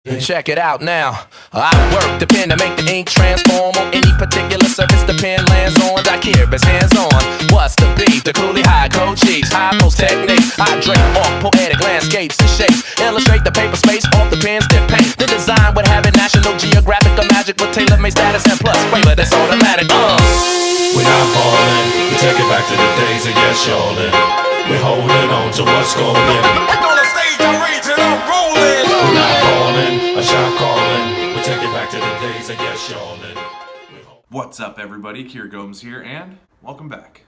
Check it out now. I work the pen to make the ink transform on any particular surface the pen lands on. Daiquiri's hands on. What's the beat? The Cooley High Code Chiefs, high post techniques. I drape off poetic landscapes and shapes. Illustrate the paper space off the pen's dip paint. The design would have it National Geographic or Magic with tailor-made status and plus flavor that's automatic. We're not falling, we take it back to the days of yes, y'allin'. We're holding on to what's golden. We're on the stage, I'm raging, I'm rolling. We're not falling, a shot calling. We take it back to the days of yes, y'allin'. What's up, everybody? Kier Gomes here, and welcome back.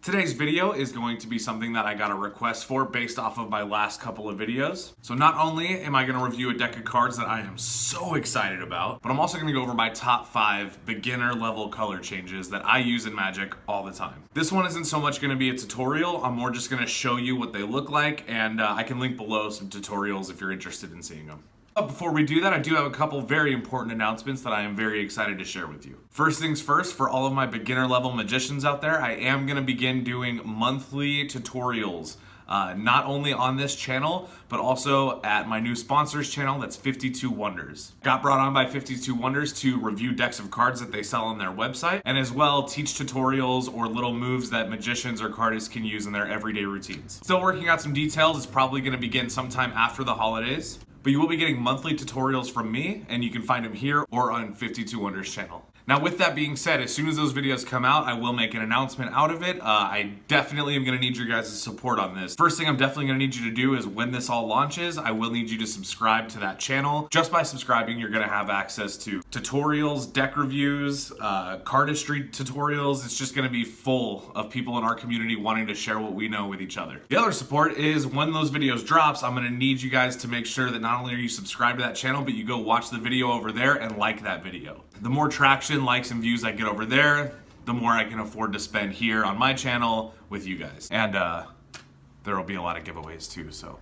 Today's video is going to be something that I got a request for based off of my last couple of videos. So not only am I going to review a deck of cards that I am so excited about, but I'm also going to go over my top 5 beginner level color changes that I use in Magic all the time. This one isn't so much going to be a tutorial, I'm more just going to show you what they look like, and I can link below some tutorials if you're interested in seeing them. But before we do that, I do have a couple very important announcements that I am very excited to share with you. First things first, for all of my beginner level magicians out there, I am going to begin doing monthly tutorials. Not only on this channel, but also at my new sponsors channel, that's 52 Wonders. Got brought on by 52 Wonders to review decks of cards that they sell on their website, and as well teach tutorials or little moves that magicians or cardists can use in their everyday routines. Still working out some details, it's probably going to begin sometime after the holidays. But you will be getting monthly tutorials from me, and you can find them here or on 52 Wonders channel. Now with that being said, as soon as those videos come out, I will make an announcement out of it. I definitely am going to need your guys' support on this. First thing I'm definitely going to need you to do is when this all launches, I will need you to subscribe to that channel. Just by subscribing, you're going to have access to tutorials, deck reviews, cardistry tutorials. It's just going to be full of people in our community wanting to share what we know with each other. The other support is when those videos drops, I'm going to need you guys to make sure that not only are you subscribed to that channel, but you go watch the video over there and like that video. The more traction, likes, and views I get over there, the more I can afford to spend here on my channel with you guys. And there will be a lot of giveaways too, so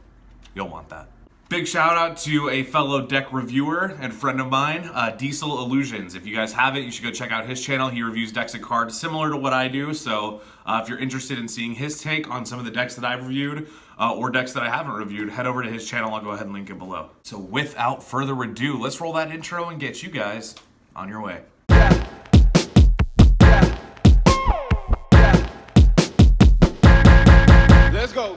you'll want that. Big shout out to a fellow deck reviewer and friend of mine, Diesel Illusions. If you guys haven't, you should go check out his channel. He reviews decks of cards similar to what I do, so if you're interested in seeing his take on some of the decks that I've reviewed, or decks that I haven't reviewed, head over to his channel. I'll go ahead and link it below. So without further ado, let's roll that intro and get you guys on your way. Let's go.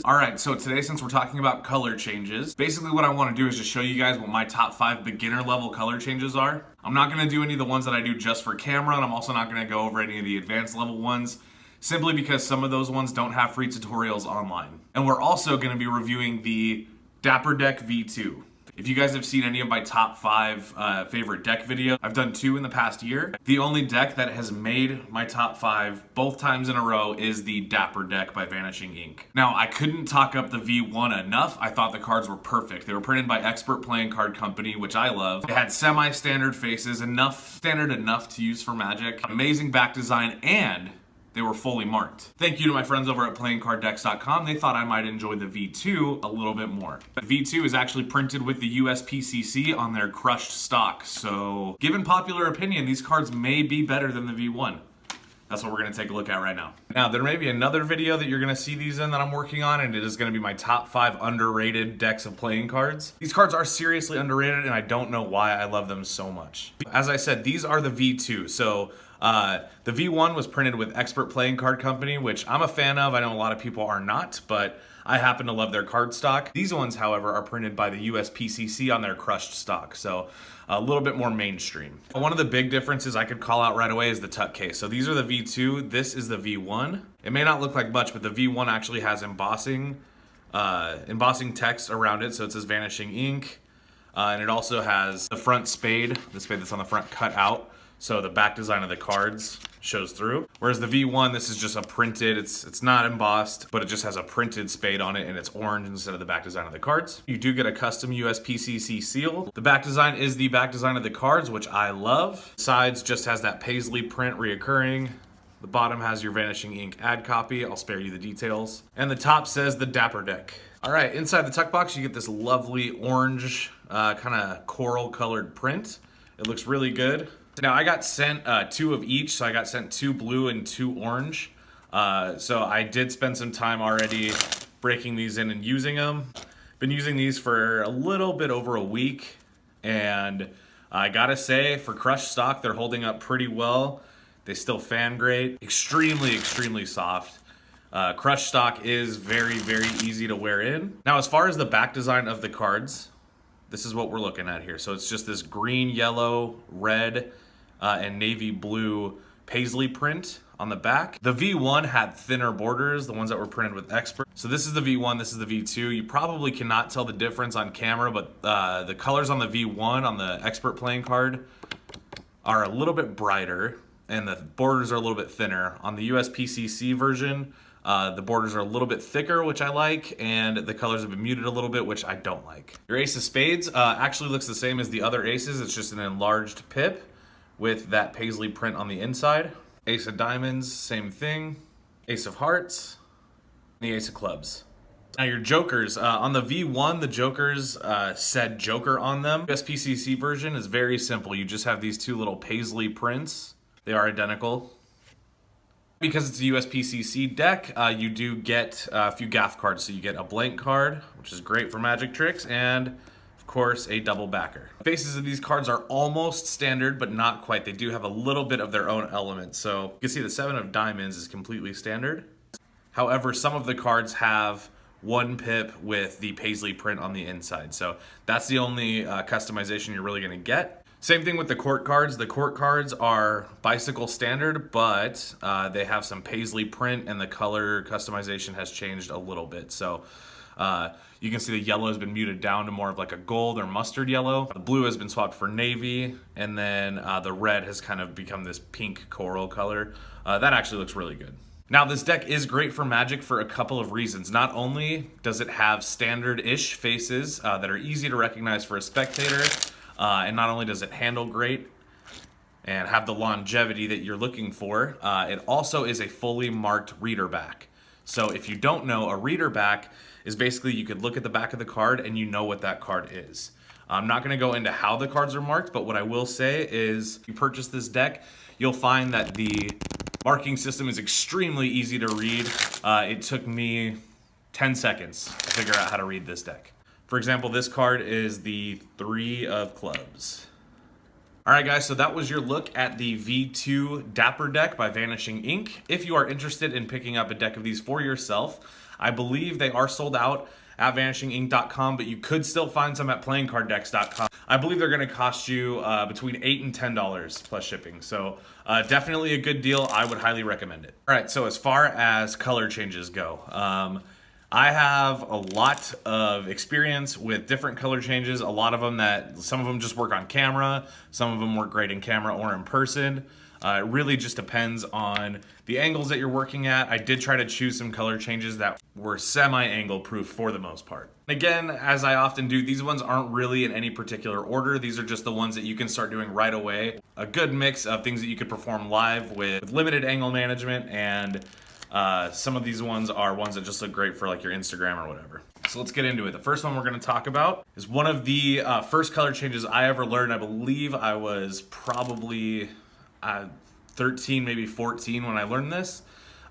Alright, so today, since we're talking about color changes, basically what I want to do is just show you guys what my top 5 beginner level color changes are. I'm not going to do any of the ones that I do just for camera, and I'm also not going to go over any of the advanced level ones, simply because some of those ones don't have free tutorials online. And we're also going to be reviewing the Dapper Deck V2. If you guys have seen any of my top 5 favorite deck videos, I've done 2 in the past year. The only deck that has made my top 5 both times in a row is the Dapper Deck by Vanishing Ink. Now, I couldn't talk up the V1 enough. I thought the cards were perfect. They were printed by Expert Playing Card Company, which I love. They had semi-standard faces, standard enough to use for Magic, amazing back design, and they were fully marked. Thank you to my friends over at PlayingCardDecks.com. They thought I might enjoy the V2 a little bit more. But V2 is actually printed with the USPCC on their crushed stock. So given popular opinion, these cards may be better than the V1. That's what we're gonna take a look at right now. Now, there may be another video that you're gonna see these in that I'm working on, and it is gonna be my top 5 underrated decks of playing cards. These cards are seriously underrated, and I don't know why I love them so much. As I said, these are the V2. So the V1 was printed with Expert Playing Card Company, which I'm a fan of. I know a lot of people are not, but I happen to love their card stock. These ones, however, are printed by the USPCC on their crushed stock, so a little bit more mainstream. One of the big differences I could call out right away is the tuck case. So these are the V2, this is the V1. It may not look like much, but the V1 actually has embossing text around it, so it says Vanishing Ink, and it also has the front spade, the spade that's on the front cut out. So the back design of the cards shows through. Whereas the V1, this is just a printed, it's not embossed, but it just has a printed spade on it, and it's orange instead of the back design of the cards. You do get a custom USPCC seal. The back design is the back design of the cards, which I love. Sides just has that paisley print reoccurring. The bottom has your Vanishing Ink ad copy. I'll spare you the details. And the top says the Dapper Deck. All right, inside the tuck box, you get this lovely orange, kind of coral colored print. It looks really good. Now I got sent 2 of each, so I got sent 2 blue and 2 orange. So I did spend some time already breaking these in and using them. Been using these for a little bit over a week, and I gotta say, for crushed stock, they're holding up pretty well. They still fan great. Extremely, extremely soft. Crushed stock is very, very easy to wear in. Now, as far as the back design of the cards, this is what we're looking at here. So it's just this green, yellow, red, and navy blue paisley print on the back. The V1 had thinner borders, the ones that were printed with Expert. So this is the V1, this is the V2. You probably cannot tell the difference on camera, but the colors on the V1, on the Expert playing card, are a little bit brighter, and the borders are a little bit thinner. On the USPCC version, the borders are a little bit thicker, which I like, and the colors have been muted a little bit, which I don't like. Your Ace of Spades actually looks the same as the other aces. It's just an enlarged pip with that paisley print on the inside. Ace of Diamonds, same thing. Ace of Hearts, and the Ace of Clubs. Now your Jokers, on the V1, the Jokers said Joker on them. USPCC version is very simple. You just have these two little paisley prints. They are identical. Because it's a USPCC deck, you do get a few gaff cards. So you get a blank card, which is great for magic tricks, and of course a double backer. Faces of these cards are almost standard, but not quite. They do have a little bit of their own element. So you can see the 7 of Diamonds is completely standard. However, some of the cards have one pip with the paisley print on the inside. So that's the only customization you're really gonna get. Same thing with the court cards. The court cards are bicycle standard, but they have some paisley print, and the color customization has changed a little bit. So you can see the yellow has been muted down to more of like a gold or mustard yellow. The blue has been swapped for navy, and then the red has kind of become this pink coral color. That actually looks really good. Now, this deck is great for Magic for a couple of reasons. Not only does it have standard-ish faces that are easy to recognize for a spectator, and not only does it handle great and have the longevity that you're looking for, it also is a fully marked reader back. So if you don't know, a reader back is basically you could look at the back of the card and you know what that card is. I'm not going to go into how the cards are marked, but what I will say is if you purchase this deck, you'll find that the marking system is extremely easy to read. It took me 10 seconds to figure out how to read this deck. For example, this card is the 3 of Clubs. All right, guys, so that was your look at the V2 Dapper deck by Vanishing Ink. If you are interested in picking up a deck of these for yourself, I believe they are sold out at vanishingink.com, but you could still find some at playingcarddex.com. I believe they're going to cost you between $8 and $10 plus shipping. So definitely a good deal. I would highly recommend it. All right, so as far as color changes go, I have a lot of experience with different color changes. A lot of them some of them just work on camera. Some of them work great in camera or in person. It really just depends on the angles that you're working at. I did try to choose some color changes that were semi-angle proof for the most part. Again, as I often do, these ones aren't really in any particular order. These are just the ones that you can start doing right away. A good mix of things that you could perform live with limited angle management, and some of these ones are ones that just look great for like your Instagram or whatever. So let's get into it. The first one we're going to talk about is one of the first color changes I ever learned. I believe I was probably 13, maybe 14 when I learned this,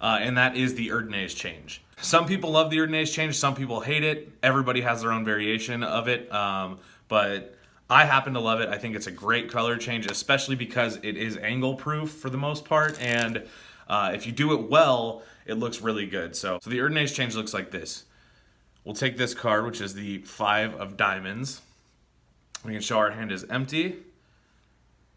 and that is the Erdnase change. Some people love the Erdnase change, some people hate it. Everybody has their own variation of it, but I happen to love it. I think it's a great color change, especially because it is angle proof for the most part, and if you do it well, it looks really good. So the Erdnase change looks like this. We'll take this card, which is the 5 of Diamonds. We can show our hand is empty.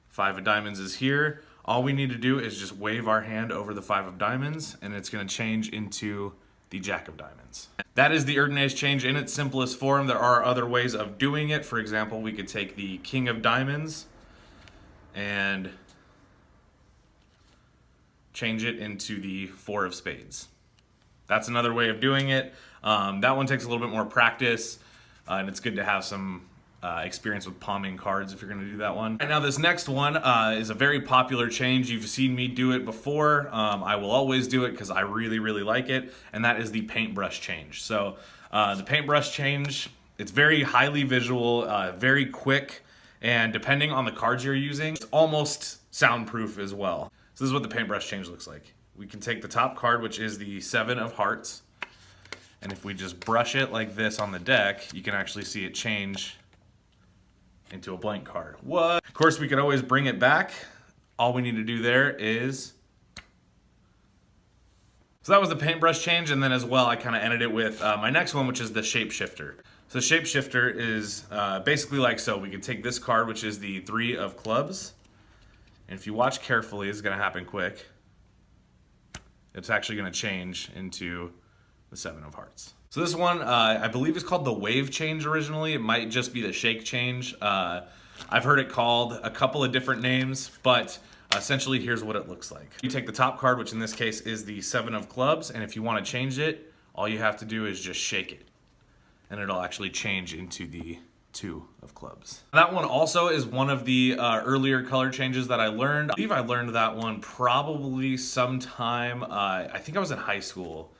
5 of Diamonds is here. All we need to do is just wave our hand over the 5 of Diamonds, and it's going to change into the Jack of Diamonds. That is the Erdnase change in its simplest form. There are other ways of doing it. For example, we could take the King of Diamonds and change it into the 4 of Spades. That's another way of doing it. That one takes a little bit more practice, and it's good to have some experience with palming cards if you're going to do that one. And now this next one is a very popular change. You've seen me do it before. I will always do it because I really, really like it, and that is the paintbrush change. So the paintbrush change, it's very highly visual, very quick, and depending on the cards you're using, it's almost soundproof as well. So this is what the paintbrush change looks like. We can take the top card, which is the 7 of Hearts, And if we just brush it like this on the deck, you can actually see it change into a blank card. What? Of course, we could always bring it back. All we need to do there is... So that was the paintbrush change, and then as well, I kind of ended it with my next one, which is the shapeshifter. So shapeshifter is basically like so. We could take this card, which is the 3 of clubs, and if you watch carefully, it's going to happen quick. It's actually going to change into the 7 of hearts. So this one, I believe is called the wave change originally. It might just be the shake change. I've heard it called a couple of different names, but essentially here's what it looks like. You take the top card, which in this case is the 7 of clubs, and if you want to change it, all you have to do is just shake it, and it'll actually change into the 2 of clubs. That one also is one of the earlier color changes that I learned. I believe I learned that one probably sometime, I think I was in high school.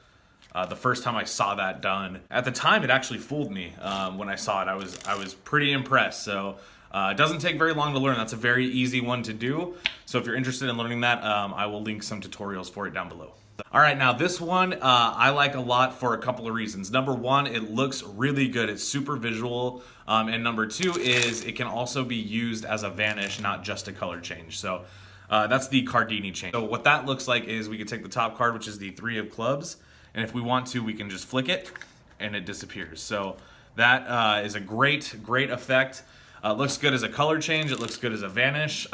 The first time I saw that done. At the time, it actually fooled me. When I saw it, I was pretty impressed. So it doesn't take very long to learn. That's a very easy one to do. So if you're interested in learning that, I will link some tutorials for it down below. All right, now this one I like a lot for a couple of reasons. Number one, it looks really good. It's super visual. And number two is it can also be used as a vanish, not just a color change. So that's the Cardini change. So what that looks like is we can take the top card, which is the 3 of clubs, and if we want to, we can just flick it and it disappears. So that is a great effect. Looks good as a color change. It looks good as a vanish.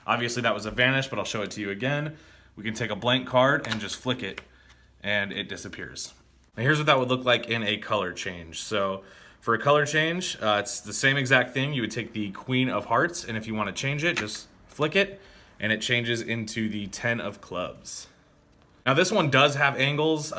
Obviously that was a vanish, but I'll show it to you again. We can take a blank card and just flick it and it disappears. Now here's what that would look like in a color change. So for a color change, it's the same exact thing. You would take the Queen of Hearts, and if you want to change it, just flick it and it changes into the 10 of clubs. Now this one does have angles.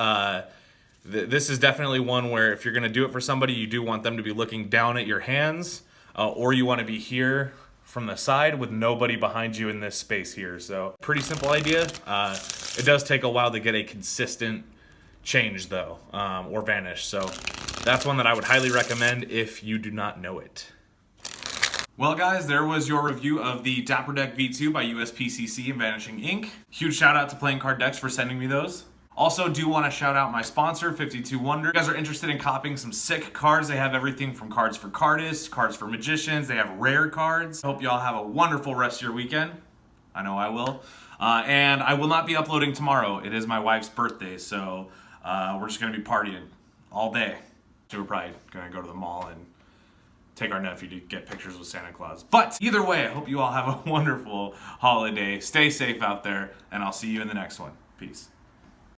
This is definitely one where if you're gonna do it for somebody, you do want them to be looking down at your hands, or you want to be here from the side with nobody behind you in this space here. So pretty simple idea. It does take a while to get a consistent change though, or vanish. So that's one that I would highly recommend if you do not know it. Well guys, there was your review of the Dapper Deck V2 by USPCC and Vanishing Ink. Huge shout out to Playing Card Decks for sending me those. Also do want to shout out my sponsor, 52 Wonder. If you guys are interested in copying some sick cards, they have everything from cards for cardists, cards for magicians, they have rare cards. Hope y'all have a wonderful rest of your weekend. I know I will. And I will not be uploading tomorrow. It is my wife's birthday, so we're just gonna be partying all day. So we're probably gonna go to the mall and take our nephew to get pictures with Santa Claus. But either way, I hope you all have a wonderful holiday. Stay safe out there, and I'll see you in the next one. Peace.